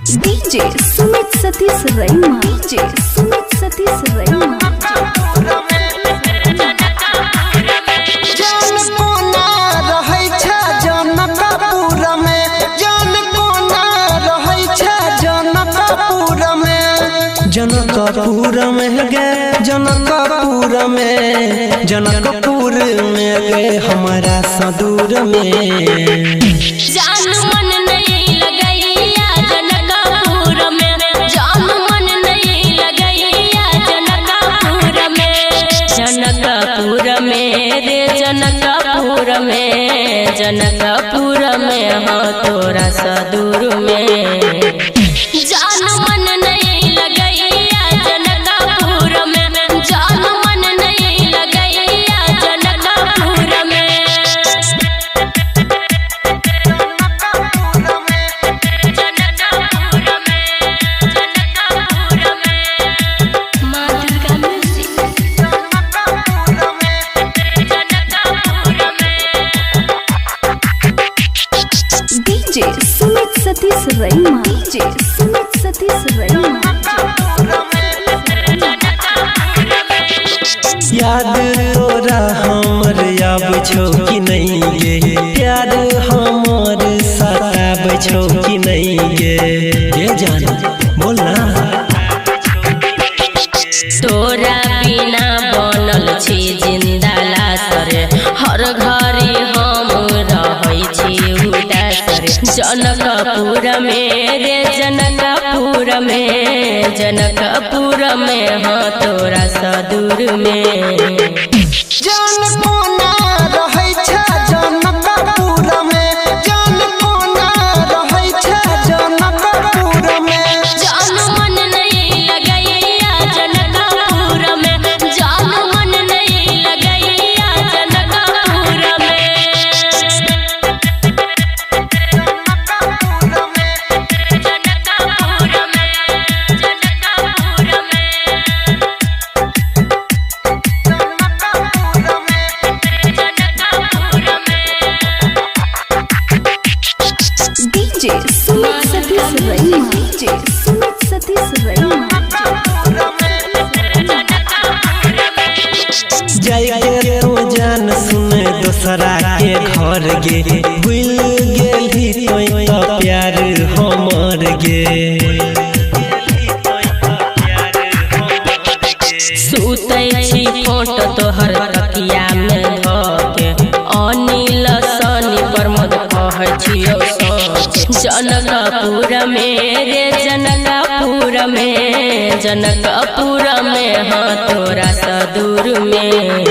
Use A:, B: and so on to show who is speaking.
A: DJ Sumit Satish रैमा DJ Sumit Satish रैमा
B: जान कोना रहै छ जनकपुर में जान कोना रहै छ जनकपुर में जनकपुर में गे जनकपुर में जनकपुर में गे हमारा सदूर में
C: जान मन नहीं लगैया जनकपुर में जान मन नहीं लगैया जनकपुर में रे जनकपुर में हाँ तोरा सदूर में जान मन नहीं लगैया जनकपुर में जान मन नहीं लगैया जनकपुर में
A: डीजे सुमित सतीश रैमा डीजे सुमित सतीश रैमा
B: याद तोरा हमर आब छौ कि नहीं गे प्यार हमर सताब छौ कि नहीं गे ये जान बोल ना
C: तोरा बिना बनल छी जिंदा लाश रे हर घड़ी हम रहै छी उदास रे जनकपुर में रे जनकपुर में हाँ तोरा सदूर में
B: जान कोना रहै छ जनकपुर में जान कोना रहै छ जनकपुर में
C: जान मन नहीं लगैया जनकपुर में जान मन नहीं लगैया जनकपुर में
A: डीजे सुमित सतीश रैमा डीजे सुमित सतीश रैमा
B: जाय के तो जान सुने दोसरा के घर गे भूल गेली तोय तो प्यार हमर गे
C: सुतै छी फोट तोहर तकिया में धके अनिल सनी प्रमोद कहै छियौ सोच जनकपुर में रे जनकपुर में हाँ तोरा सदूर में